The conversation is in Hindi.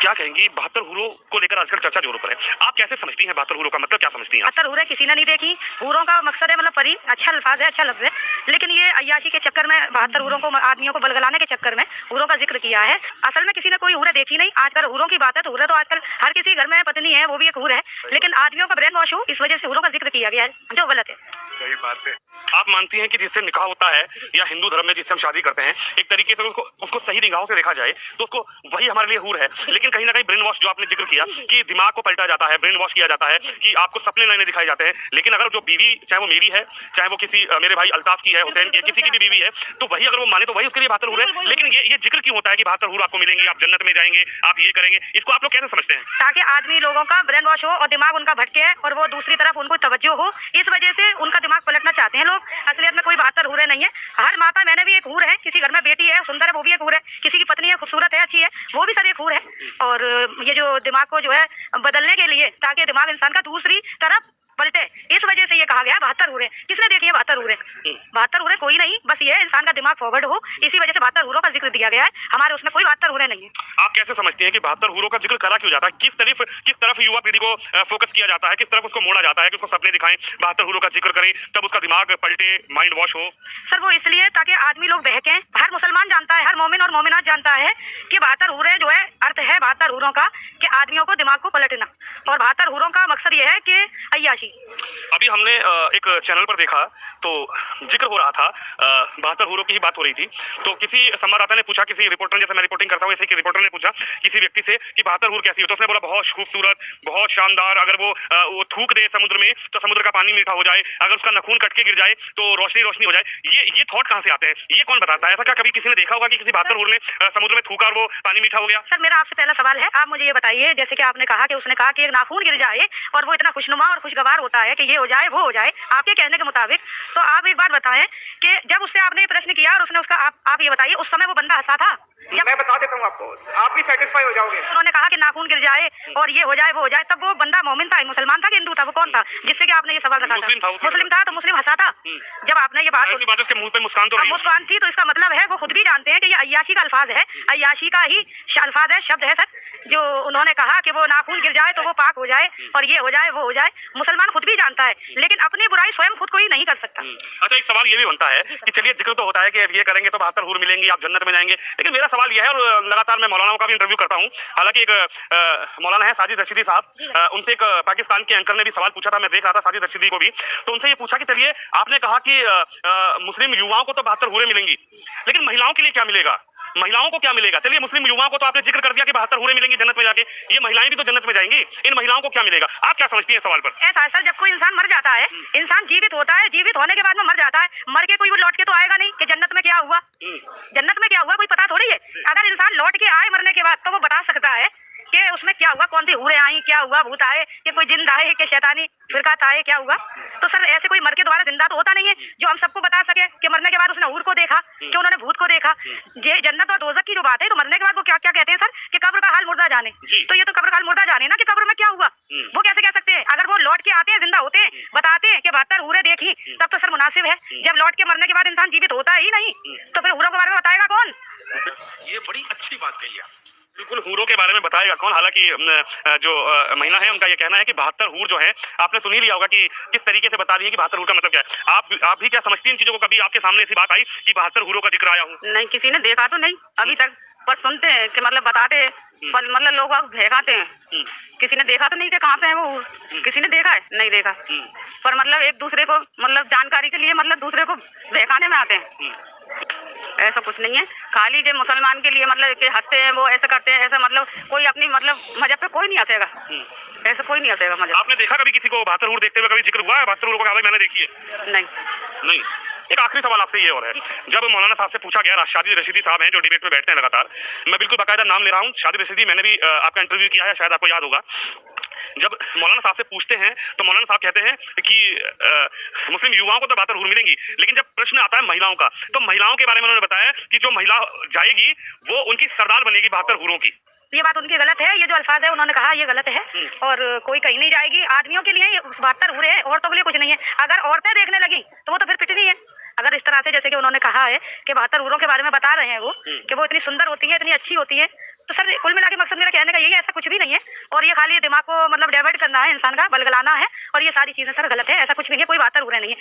क्या कहेंगी 72 हूरों को लेकर आजकल चर्चा जोरों पर है। आप कैसे समझती हैं 72 हूरों का मतलब क्या समझती हैं आप? 72 हूरें किसी ने नहीं देखी। हूरों का मकसद है मतलब परी, अच्छा अल्फाज है, अच्छा लफ्ज़ है। लेकिन ये अय्याशी के चक्कर में 72 हूरों को आदमियों को बलगलाने के चक्कर में हूरों का जिक्र किया है। असल में किसी ने कोई हूरें देखी नहीं। आजकल हूरों की बात है तो हूरें तो आजकल हर किसी घर में पत्नी है, वो भी एक हूर है। लेकिन आदमियों का ब्रेन वॉश हो, इस वजह से हूरों का जिक्र किया गया है, जो गलत है। सही बात है। आप मानती हैं कि जिससे निकाह होता है या हिंदू धर्म में जिससे हम शादी करते हैं, एक तरीके से उसको सही निगाहों से देखा जाए तो उसको वही हमारे लिए हूर है। लेकिन कहीं ना कहीं ब्रेन वॉश जो आपने जिक्र किया कि दिमाग को पलटा जाता है, ब्रेन वॉश किया जाता है कि आपको सपने नए दिखाए जाते हैं। लेकिन अगर जो बीवी, चाहे वो मेरी है, चाहे वो किसी मेरे भाई अल्ताफ की है, हुसैन की है, किसी की भी बीवी है, तो वही अगर वो माने तो वही उसके लिए 72 हूर है। लेकिन ये जिक्र क्यों होता है कि 72 हूर आपको मिलेंगी, आप जन्नत में जाएंगे, आप ये करेंगे, इसको आप लोग कैसे समझते हैं? ताकि आदमी लोगों का ब्रेन वॉश हो और दिमाग उनका भटके और वो दूसरी तरफ उनको तवज्जो हो, इस वजह से उनका दिमाग पलटना चाहते हैं लोग। असलियत में कोई 72 हूरें नहीं है। हर माता मैंने भी एक हूर है, किसी घर में बेटी है सुंदर है, वो भी एक हूर है। किसी की पत्नी है खूबसूरत है, अच्छी है, वो भी सर एक हूर है। और ये जो दिमाग को जो है बदलने के लिए, ताकि दिमाग इंसान का दूसरी तरफ पलटे, इस वजह से ये कहा गया 72 हूरें। किसने देखी है 72 हूरें? 72 हूरें कोई नहीं, बस ये इंसान का दिमाग फॉरवर्ड हो, इसी वजह से 72 हूरों का जिक्र दिया गया है। हमारे उसमें कोई 72 हूरें नहीं है। आप कैसे समझती हैं कि 72 हूरों का जिक्र करा क्यों जाता है? किस तरफ युवा पीढ़ी को फोकस किया जाता है, किस तरफ उसको मोड़ा जाता है कि उसको सपने दिखाएं, 72 हूरों का जिक्र करें, तब उसका दिमाग पलटे, माइंड वॉश हो? सर वो इसलिए ताकि आदमी लोग बहके। हर मुसलमान जानता है, हर मोमिन और मोमिनात जानता है कि 72 हूरें जो है, अर्थ है 72 हूरों का कि आदमियों को दिमाग को पलटना। और 72 हूरों का मकसद ये है कि अय्याशी। अभी हमने एक चैनल पर देखा तो जिक्र हो रहा था, 72 हूरों की ही बात हो रही थी। तो किसी संवाददाता ने पूछा, किसी रिपोर्टर, जैसे मैं रिपोर्टिंग करता हूँ ऐसे कि रिपोर्टर ने पूछा किसी व्यक्ति से कि 72 हूर कैसी हो, तो उसने बोला बहुत खूबसूरत, बहुत शानदार। अगर वो थूक दे समुद्र में तो समुद्र का पानी मीठा हो जाए, अगर उसका नखून कट के गिर जाए तो रोशनी रोशनी हो जाए। ये थॉट कहाँ से आते हैं? ये कौन बताता है? ऐसा क्या कभी किसी ने देखा होगा कि किसी 72 हूर ने समुद्र में थूका और वो पानी मीठा हो गया? सर मेरा आपसे पहला सवाल है, आप मुझे ये बताइए, जैसे कि आपने कहा कि उसने कहा कि एक नाखून गिर जाए और वो इतना खुशनुमा और खुशगवार होता है कि ये हो जाए वो हो जाए, आपके कहने के मुताबिक। तो आप एक बात बताएं कि जब उससे आपने ये प्रश्न किया और उसने उसका आप ये बताइए उस समय वो बंदा हंसा था? जब मैं बता देता हूँ आपको, आप भी सेटिस्फाई हो जाओगे। उन्होंने कहा कि नाखून गिर जाए और ये हो जाए वो हो जाए, तब वो बंदा मोमिन था, मुसलमान था कि हिंदू था? वो कौन था जिससे कि आपने ये सवाल रखा था? मुस्लिम था। तो मुस्लिम हंसा था जब आपने ये बात उसके मुंह पे मुस्कान तो मुस्कान थी। तो इसका मतलब है वो खुद भी जानते हैं कि ये अय्याशी का अल्फाज है, अय्याशी का ही अल्फाज है, शब्द है सर। जो उन्होंने कहा कि वो नाखून गिर जाए तो वो पाक हो जाए और ये हो जाए वो हो जाए, मुसलमान खुद भी जानता है, लेकिन अपनी बुराई स्वयं खुद को ही नहीं कर सकता। अच्छा, एक सवाल ये भी बनता है कि चलिए जिक्र तो होता है कि ये करेंगे तो 72 हूर मिलेंगी, आप जन्नत में जाएंगे। लेकिन मेरा सवाल यह है, और लगातार मैं मौलानाओं का भी इंटरव्यू करता हूँ, हालांकि एक मौलाना है साजिद रशीदी साहब, उनसे एक पाकिस्तान के एंकर ने भी सवाल पूछा था, मैं देख रहा था साजिद रशीदी को भी। तो उनसे ये पूछा कि चलिए आपने कहा कि मुस्लिम युवाओं को तो 72 हूरें मिलेंगी, लेकिन महिलाओं के लिए क्या मिलेगा? महिलाओं को क्या मिलेगा? चलिए मुस्लिम युवाओं को तो आपने जिक्र कर दिया कि 72 हूरें मिलेंगी जन्नत में जाके, ये महिलाएं भी तो जन्नत में जाएंगी, इन महिलाओं को क्या मिलेगा? आप क्या समझती हैं सवाल पर? ऐसा है सर, जब कोई इंसान मर जाता है, इंसान जीवित होता है, जीवित होने के बाद में मर जाता है, मर के कोई वो लौट के तो आएगा नहीं कि जन्नत में क्या हुआ। जन्नत में क्या हुआ कोई पता थोड़ी है। अगर इंसान लौट के आए मरने के बाद तो वो बता सकता है कि उसमें क्या हुआ, कौन सी हूरें आई, क्या हुआ, भूत आए कि कोई जिंद आए कि शैतानी फिरकात आए, क्या हुआ। तो सर ऐसे कोई मर के दोबारा जिंदा तो होता नहीं है जो हम सबको बता सके कि मरने के बाद उसने हूर को देखा, कि उन्होंने भूत को देखा। जन्नत और दोजख की जो बात है, तो मरने के बाद वो क्या क्या कहते हैं सर कि कब्र का हाल मुर्दा जाने। तो ये तो कब्र का हाल मुर्दा जाने ना कि कब्र में क्या हुआ, वो कैसे कह सकते हैं? अगर वो लौट के आते हैं, जिंदा होते हैं, बताते हैं कि 72 हूरें देखी, तब तो सर मुनासिब है। जब लौट के मरने के बाद इंसान जीवित होता ही नहीं तो फिर हूरों के बारे में बताएगा कौन? ये बड़ी अच्छी बात कही आप। बिल्कुल, हूरों के बारे में बताएगा कौन? हालांकि जो महिला है उनका ये कहना है कि 72 हूर जो है, आपने सुन ही लिया होगा कि किस तरीके से बता रही है कि 72 हूर का मतलब क्या है। आप भी क्या समझती हैं इन चीजों को? कभी आपके सामने ऐसी बात आई कि 72 हूरों का जिक्र आया हूँ? नहीं, किसी ने देखा तो नहीं अभी तक, पर सुनते हैं कि मतलब बताते हैं, पर मतलब लोग भेगाते हैं। किसी ने देखा तो नहीं कि कहाँ पे है वो हूर, किसी ने देखा है? नहीं देखा। पर मतलब एक दूसरे को मतलब जानकारी के लिए मतलब दूसरे को बहकाने में आते हैं। ऐसा कुछ नहीं है, खाली जो मुसलमान के लिए मतलब कि हंसते हैं, वो ऐसा करते हैं, ऐसा मतलब कोई अपनी मतलब मजहब पे कोई नहीं हंसेगा, ऐसा कोई नहीं हंसेगा मजहब। आपने देखा कभी किसी को 72 हूर देखते हुए? कभी जिक्र हुआ है 72 हूर को? मैंने देखी है? नहीं। एक आखिरी सवाल आपसे ये और है, जब मौलाना साहब से पूछा गया, शादिद रशीदी साहब हैं जो डिबेट में बैठते हैं लगातार, मैं बिल्कुल बाकायदा नाम ले रहा हूँ, शादिद रशीदी, मैंने भी आपका इंटरव्यू किया है, शायद आपको याद होगा। जब मौलाना साहब से पूछते हैं तो मौलाना साहब कहते हैं कि मुस्लिम युवाओं को तो 72 हूर मिलेंगी, लेकिन जब प्रश्न आता है महिलाओं का, तो महिलाओं के बारे में उन्होंने बताया कि जो महिला जाएगी वो उनकी सरदार बनेगी 72 हूरों की। ये बात उनकी गलत है, ये जो अल्फाज है उन्होंने कहा ये गलत है, और कोई कहीं नहीं जाएगी। आदमियों के लिए 72 हूरें हैं, औरतों के लिए कुछ नहीं है। अगर औरतें देखने लगी तो वो तो फिर पिटनी है। अगर इस तरह से जैसे कि उन्होंने कहा है कि 72 हूरों के बारे में बता रहे हैं वो कि वो इतनी सुंदर होती है, इतनी अच्छी होती है, तो सर कुल मिला के मकसद मेरा कहने का यही है, ऐसा कुछ भी नहीं है। और ये खाली दिमाग को मतलब डाइवर्ट करना है इंसान का, बलगलाना है, और ये सारी चीजें सर गलत है, ऐसा कुछ भी नहीं है, कोई बात नहीं है।